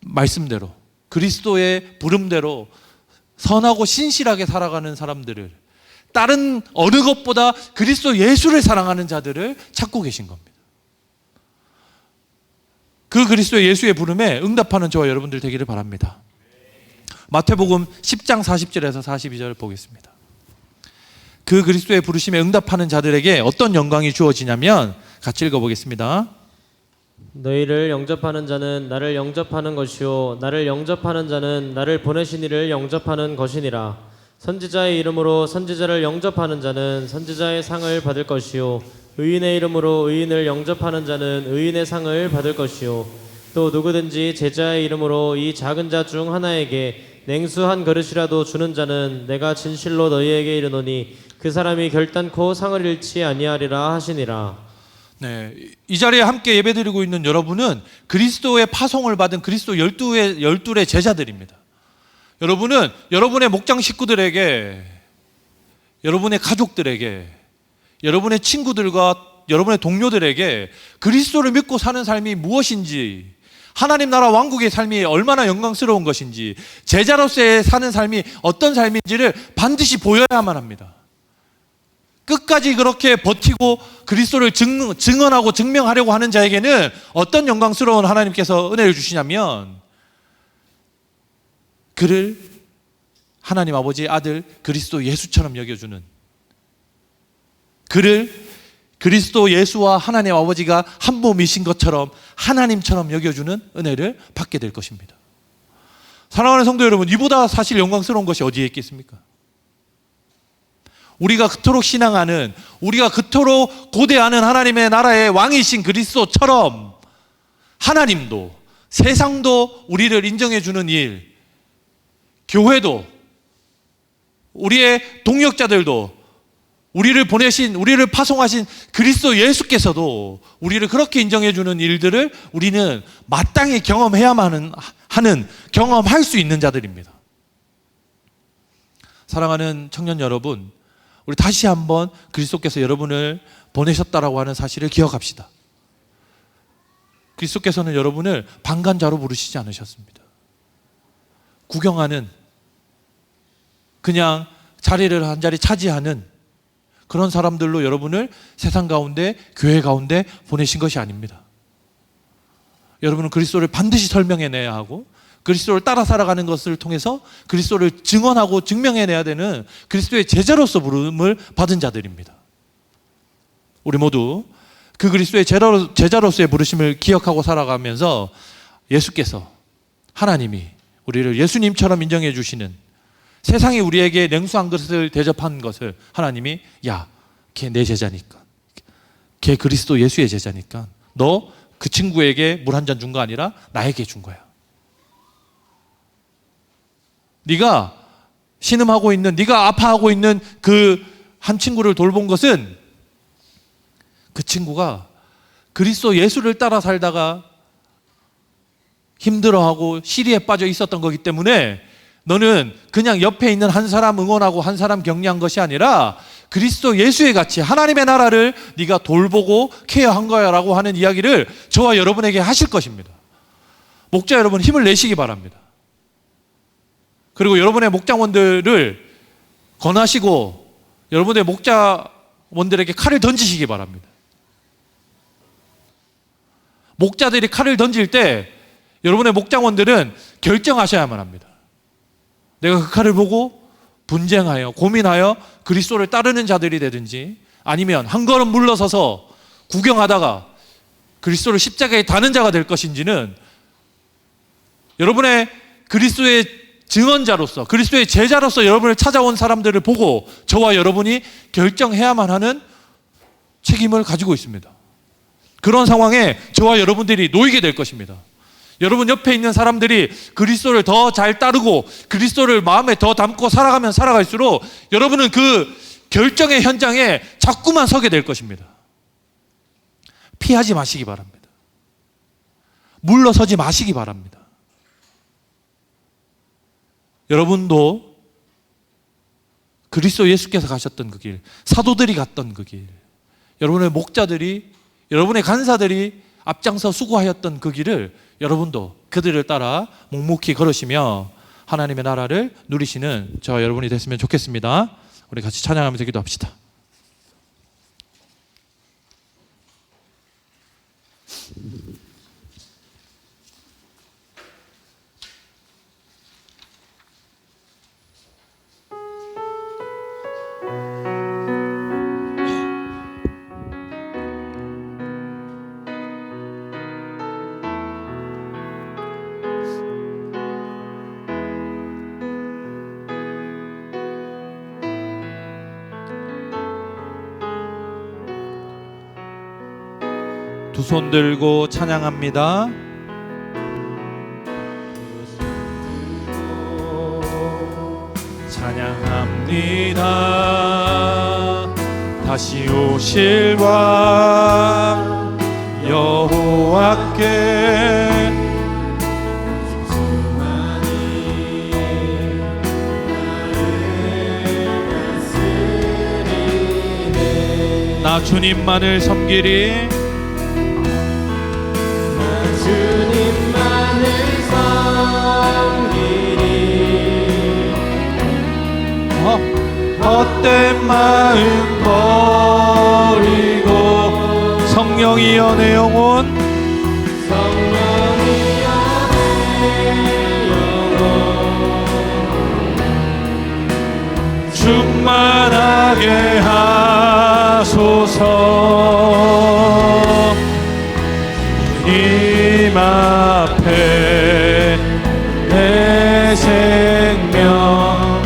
말씀대로, 그리스도의 부름대로 선하고 신실하게 살아가는 사람들을, 다른 어느 것보다 그리스도 예수를 사랑하는 자들을 찾고 계신 겁니다. 그 그리스도 예수의 부름에 응답하는 저와 여러분들 되기를 바랍니다. 마태복음 10장 40절에서 42절 보겠습니다. 그 그리스도의 부르심에 응답하는 자들에게 어떤 영광이 주어지냐면, 같이 읽어보겠습니다. 너희를 영접하는 자는 나를 영접하는 것이요 나를 영접하는 자는 나를 보내신 이를 영접하는 것이니라. 선지자의 이름으로 선지자를 영접하는 자는 선지자의 상을 받을 것이요 의인의 이름으로 의인을 영접하는 자는 의인의 상을 받을 것이요 또 누구든지 제자의 이름으로 이 작은 자 중 하나에게 냉수 한 그릇이라도 주는 자는 내가 진실로 너희에게 이르노니 그 사람이 결단코 상을 잃지 아니하리라 하시니라. 네, 이 자리에 함께 예배드리고 있는 여러분은 그리스도의 파송을 받은 그리스도 12의 제자들입니다. 여러분은 여러분의 목장 식구들에게, 여러분의 가족들에게, 여러분의 친구들과 여러분의 동료들에게 그리스도를 믿고 사는 삶이 무엇인지, 하나님 나라 왕국의 삶이 얼마나 영광스러운 것인지, 제자로서의 사는 삶이 어떤 삶인지를 반드시 보여야만 합니다. 끝까지 그렇게 버티고 그리스도를 증언하고 증명하려고 하는 자에게는 어떤 영광스러운 하나님께서 은혜를 주시냐면, 그를 하나님 아버지의 아들 그리스도 예수처럼 여겨주는, 그를 그리스도 예수와 하나님 아버지가 한 몸이신 것처럼 하나님처럼 여겨주는 은혜를 받게 될 것입니다. 사랑하는 성도 여러분, 이보다 사실 영광스러운 것이 어디에 있겠습니까? 우리가 그토록 신앙하는, 우리가 그토록 고대하는 하나님의 나라의 왕이신 그리스도처럼 하나님도, 세상도 우리를 인정해 주는 일, 교회도, 우리의 동역자들도, 우리를 보내신, 우리를 파송하신 그리스도 예수께서도 우리를 그렇게 인정해 주는 일들을 우리는 마땅히 경험해야만 하는, 경험할 수 있는 자들입니다. 사랑하는 청년 여러분, 우리 다시 한번 그리스도께서 여러분을 보내셨다라고 하는 사실을 기억합시다. 그리스도께서는 여러분을 방관자로 부르시지 않으셨습니다. 구경하는, 그냥 자리를 한 자리 차지하는 그런 사람들로 여러분을 세상 가운데, 교회 가운데 보내신 것이 아닙니다. 여러분은 그리스도를 반드시 설명해내야 하고, 그리스도를 따라 살아가는 것을 통해서 그리스도를 증언하고 증명해내야 되는 그리스도의 제자로서 부름을 받은 자들입니다. 우리 모두 그 그리스도의 제자로서의 부르심을 기억하고 살아가면서 예수께서, 하나님이 우리를 예수님처럼 인정해 주시는, 세상이 우리에게 냉수 한 그릇을 대접한 것을 하나님이, 야, 걔 내 제자니까, 걔 그리스도 예수의 제자니까 너 그 친구에게 물 한 잔 준 거 아니라 나에게 준 거야. 네가 신음하고 있는, 네가 아파하고 있는 그 한 친구를 돌본 것은 그 친구가 그리스도 예수를 따라 살다가 힘들어하고 시리에 빠져 있었던 거기 때문에 너는 그냥 옆에 있는 한 사람 응원하고 한 사람 격려한 것이 아니라 그리스도 예수의 가치, 하나님의 나라를 네가 돌보고 케어한 거야라고 하는 이야기를 저와 여러분에게 하실 것입니다. 목자 여러분, 힘을 내시기 바랍니다. 그리고 여러분의 목장원들을 권하시고 여러분의 목자원들에게 칼을 던지시기 바랍니다. 목자들이 칼을 던질 때 여러분의 목장원들은 결정하셔야만 합니다. 내가 그 칼을 보고 분쟁하여, 고민하여 그리스도를 따르는 자들이 되든지, 아니면 한 걸음 물러서서 구경하다가 그리스도를 십자가에 다는 자가 될 것인지는 여러분의 그리스도의 증언자로서, 그리스도의 제자로서 여러분을 찾아온 사람들을 보고 저와 여러분이 결정해야만 하는 책임을 가지고 있습니다. 그런 상황에 저와 여러분들이 놓이게 될 것입니다. 여러분 옆에 있는 사람들이 그리스도를 더 잘 따르고 그리스도를 마음에 더 담고 살아가면 살아갈수록 여러분은 그 결정의 현장에 자꾸만 서게 될 것입니다. 피하지 마시기 바랍니다. 물러서지 마시기 바랍니다. 여러분도 그리스도 예수께서 가셨던 그 길, 사도들이 갔던 그 길, 여러분의 목자들이, 여러분의 간사들이 앞장서 수고하였던 그 길을 여러분도 그들을 따라 묵묵히 걸으시며 하나님의 나라를 누리시는 저와 여러분이 됐으면 좋겠습니다. 우리 같이 찬양하면서 기도합시다. 두 손 들고 찬양합니다. 찬양합니다. 다시 오실 왕 여호와께 나 주님만을 섬기리. 주님만을 섬기리. 헛된 마음 버리고 성령이여 내 영혼 성령이여 내 영혼 충만하게 하소서. 주님 앞에 내 생명.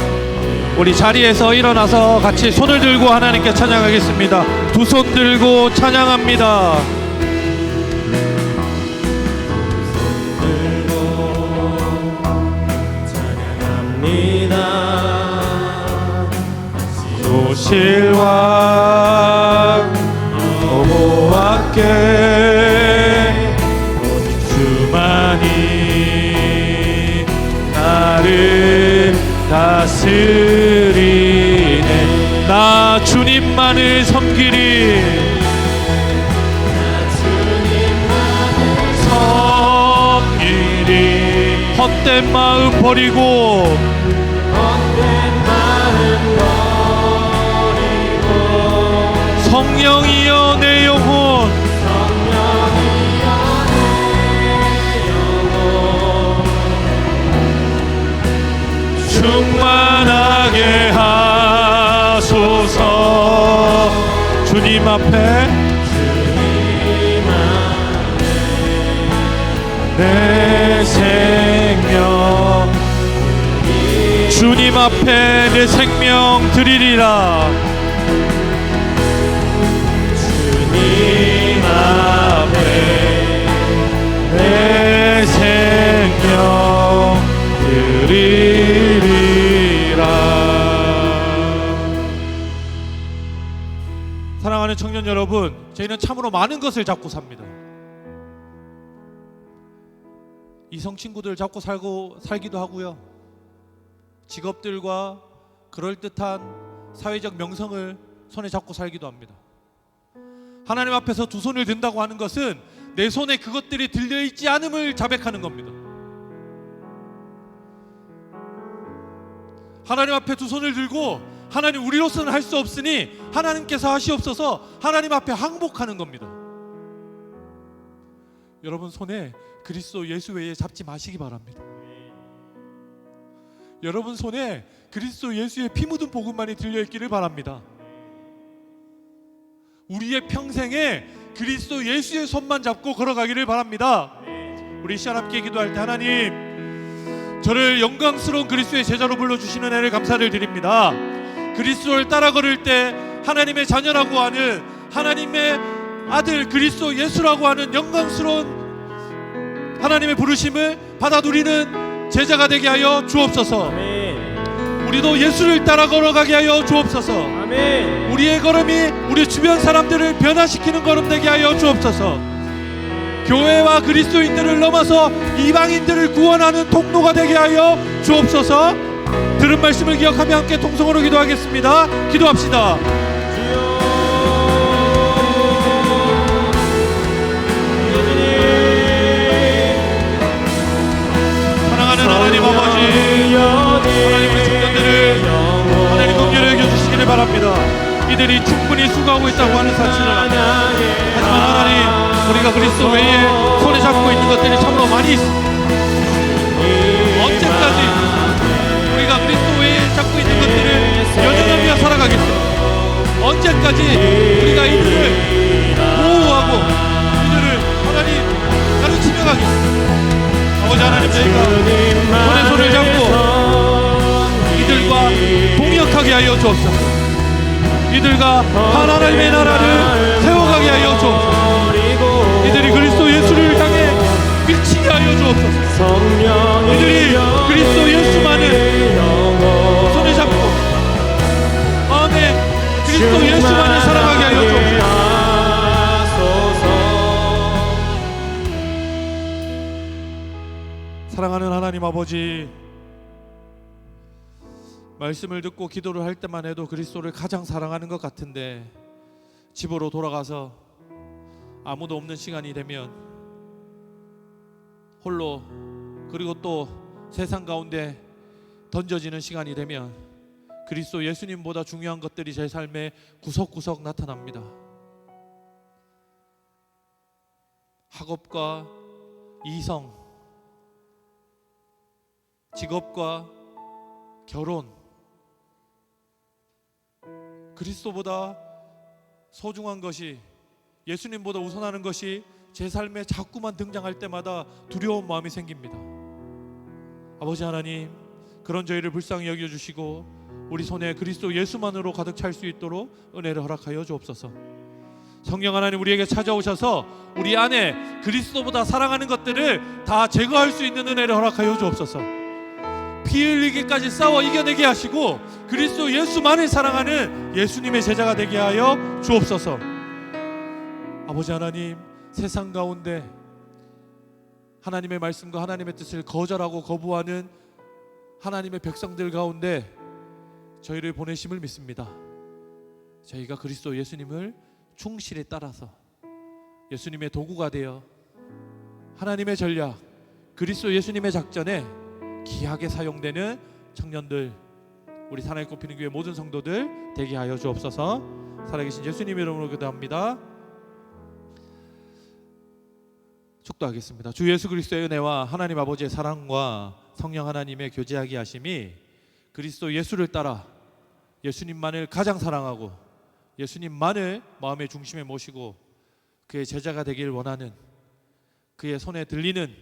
우리 자리에서 일어나서 같이 손을 들고 하나님께 찬양하겠습니다. 두 손 들고 찬양합니다. 오실 왕 여호와께 주만이 나를 다스리네. 나 주님만을 섬기리. 섬기리. 헛된 마음 버리고 성령이여 내 영혼 충만하게 하소서. 주님 앞에 내 생명 주님 앞에 내 생명 드리리라. 주님 앞에 내 생명 드리리라. 사랑하는 청년 여러분, 저희는 참으로 많은 것을 잡고 삽니다. 이성 친구들 잡고 살기도 하고요. 직업들과 그럴듯한 사회적 명성을 손에 잡고 살기도 합니다. 하나님 앞에서 두 손을 든다고 하는 것은 내 손에 그것들이 들려있지 않음을 자백하는 겁니다. 하나님 앞에 두 손을 들고 하나님 우리로서는 할 수 없으니 하나님께서 하시옵소서 하나님 앞에 항복하는 겁니다. 여러분 손에 그리스도 예수 외에 잡지 마시기 바랍니다. 여러분 손에 그리스도 예수의 피 묻은 복음만이 들려있기를 바랍니다. 우리의 평생에 그리스도 예수의 손만 잡고 걸어가기를 바랍니다. 우리 시간 함께 기도할 때 하나님 저를 영광스러운 그리스도의 제자로 불러주시는 애를 감사를 드립니다. 그리스도를 따라 걸을 때 하나님의 자녀라고 하는 하나님의 아들 그리스도 예수라고 하는 영광스러운 하나님의 부르심을 받아 누리는 제자가 되게 하여 주옵소서. 아멘. 우리도 예수를 따라 걸어가게 하여 주옵소서. 아멘. 우리의 걸음이 우리 주변 사람들을 변화시키는 걸음 되게 하여 주옵소서. 교회와 그리스도인들을 넘어서 이방인들을 구원하는 통로가 되게 하여 주옵소서. 들은 말씀을 기억하며 함께 통성으로 기도하겠습니다. 기도합시다. 사랑하는 하나님 아버지, 하나님 우리 청년들을 하나님 긍휼히 여겨주시기를 바랍니다. 이들이 충분히 수고하고 있다고 하는 사실을 압니다. 하지만 하나님, 우리가 그리스도 외에 손에 잡고 있는 것들이 참으로 많이 있습니다. 언제까지 우리가 그리스도 외에 잡고 있는 것들을 연연하며 살아가겠습니까? 언제까지 우리가 이들을 보호하고 이들을 하나님 가르치며 가겠습니까? 아버지 하나님, 저희가 손에 손을 잡고 이들과 동역하게 하여 주옵소서. 이들과 하나님의 나라를 세워가게 하여 주옵소서. 이들이 그리스도 예수를 향해 미치게 하여 주옵소서. 이들이 그리스도 예수만을 손에 잡고 마음에 그리스도 예수만을 사랑하게 하여 주옵소서. 사랑하는 하나님 아버지, 말씀을 듣고 기도를 할 때만 해도 그리스도를 가장 사랑하는 것 같은데 집으로 돌아가서 아무도 없는 시간이 되면 홀로, 그리고 또 세상 가운데 던져지는 시간이 되면 그리스도 예수님보다 중요한 것들이 제 삶에 구석구석 나타납니다. 학업과 이성, 직업과 결혼, 그리스도보다 소중한 것이, 예수님보다 우선하는 것이 제 삶에 자꾸만 등장할 때마다 두려운 마음이 생깁니다. 아버지 하나님, 그런 저희를 불쌍히 여겨주시고 우리 손에 그리스도 예수만으로 가득 찰 수 있도록 은혜를 허락하여 주옵소서. 성령 하나님, 우리에게 찾아오셔서 우리 안에 그리스도보다 사랑하는 것들을 다 제거할 수 있는 은혜를 허락하여 주옵소서. 피 흘리기까지 싸워 이겨내게 하시고 그리스도 예수만을 사랑하는 예수님의 제자가 되게 하여 주옵소서. 아버지 하나님, 세상 가운데 하나님의 말씀과 하나님의 뜻을 거절하고 거부하는 하나님의 백성들 가운데 저희를 보내심을 믿습니다. 저희가 그리스도 예수님을 충실히 따라서 예수님의 도구가 되어 하나님의 전략, 그리스도 예수님의 작전에 귀하게 사용되는 청년들, 우리 사랑에 꼽히는 교회 모든 성도들 되게 하여 주옵소서. 살아계신 예수님 이름으로 기도합니다. 축도하겠습니다. 주 예수 그리스도의 은혜와 하나님 아버지의 사랑과 성령 하나님의 교제하게 하심이 그리스도 예수를 따라 예수님만을 가장 사랑하고 예수님만을 마음의 중심에 모시고 그의 제자가 되길 원하는, 그의 손에 들리는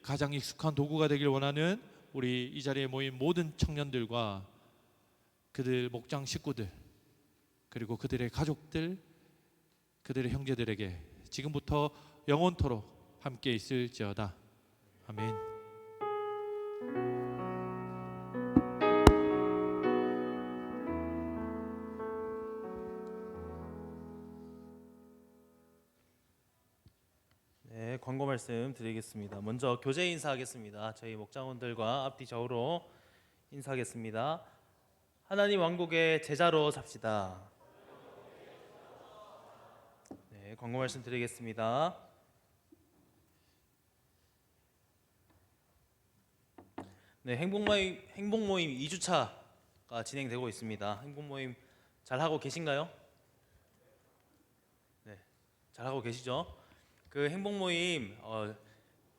가장 익숙한 도구가 되길 원하는 우리 이 자리에 모인 모든 청년들과 그들 목장 식구들, 그리고 그들의 가족들, 그들의 형제들에게 지금부터 영원토록 함께 있을지어다. 아멘. 네, 광고 말씀 드리겠습니다. 먼저 교제 인사하겠습니다. 저희 목장원들과 앞뒤 좌우로 인사하겠습니다. 하나님 왕국의 제자로 삽시다. 네, 광고 말씀 드리겠습니다. 네, 행복모임 2주차가 진행되고 있습니다. 행복모임 잘 하고 계신가요? 네, 잘 하고 계시죠? 그 행복모임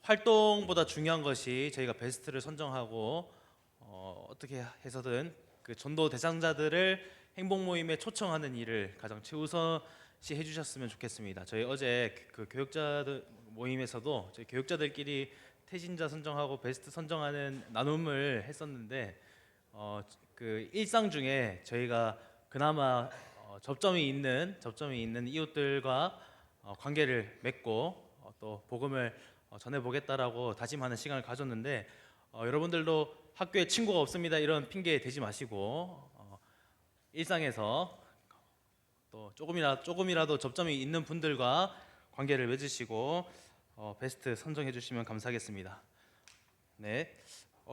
활동보다 중요한 것이 저희가 베스트를 선정하고 어떻게 해서든 그 전도 대상자들을 행복모임에 초청하는 일을 가장 최우선시 해주셨으면 좋겠습니다. 저희 어제 그 교육자들 모임에서도 저희 교육자들끼리 태신자 선정하고 베스트 선정하는 나눔을 했었는데 그 일상 중에 저희가 그나마 접점이 있는 이웃들과 관계를 맺고 또 복음을 전해보겠다라고 다짐하는 시간을 가졌는데 여러분들도 학교에 친구가 없습니다 이런 핑계 대지 마시고 일상에서 또 조금이라도 접점이 있는 분들과 관계를 맺으시고 베스트 선정해 주시면 감사하겠습니다. 네,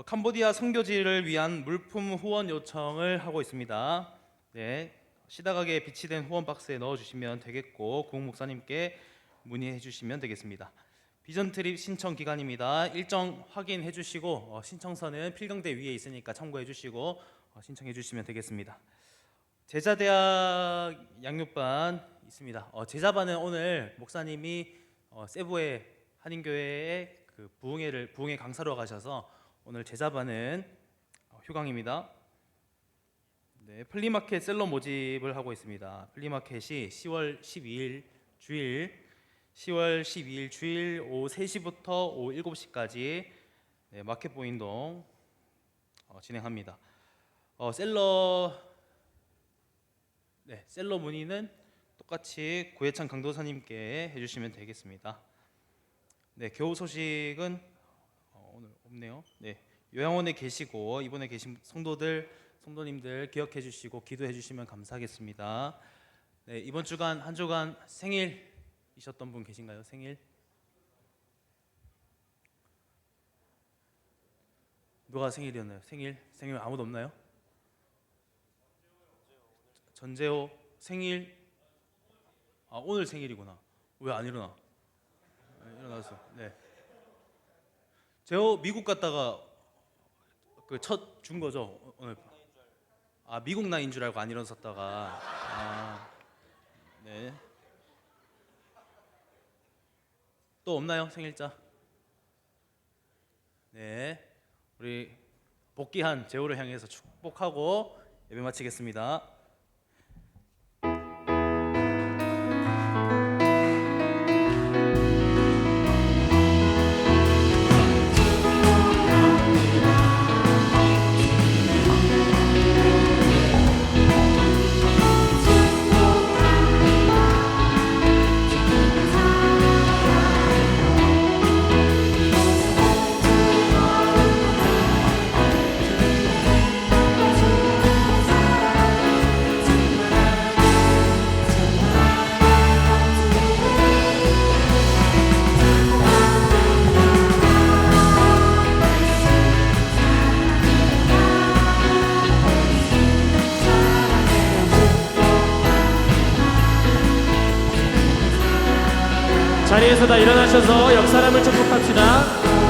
캄보디아 선교지를 위한 물품 후원 요청을 하고 있습니다. 네, 시다각에 비치된 후원 박스에 넣어주시면 되겠고 구홍 목사님께 문의해 주시면 되겠습니다. 비전 트립 신청 기간입니다. 일정 확인해 주시고 신청서는 필경대 위에 있으니까 참고해 주시고 신청해 주시면 되겠습니다. 제자대학 양육반 있습니다. 제자반은 오늘 목사님이 세부의 한인교회에 그 부흥회 강사로 가셔서 오늘 제자반은 휴강입니다. 네, 플리마켓 셀러 모집을 하고 있습니다. 플리마켓이 10월 12일 주일 오후 3시부터 오후 7시까지 네, 마켓 보인동 진행합니다. 셀러 문의는 똑같이 고해찬 강도사님께 해주시면 되겠습니다. 네, 겨우 소식은 오늘 없네요. 네, 요양원에 계시고 이번에 계신 성도님들 기억해 주시고 기도해 주시면 감사하겠습니다. 네, 이번 주간 한 주간 생일이셨던 분 계신가요? 생일? 누가 생일이었나요? 생일 아무도 없나요? 전재호 생일. 오늘 생일이구나. 왜 안 일어나? 일어났어. 네. 재호 미국 갔다가 그 첫 준 거죠 오늘. 미국 나인 줄 알고 안 일어섰다가. 네. 또 없나요 생일자? 네. 우리 복귀한 재호를 향해서 축복하고 예배 마치겠습니다. 자리에서 다 일어나셔서 옆 사람을 축복합시다.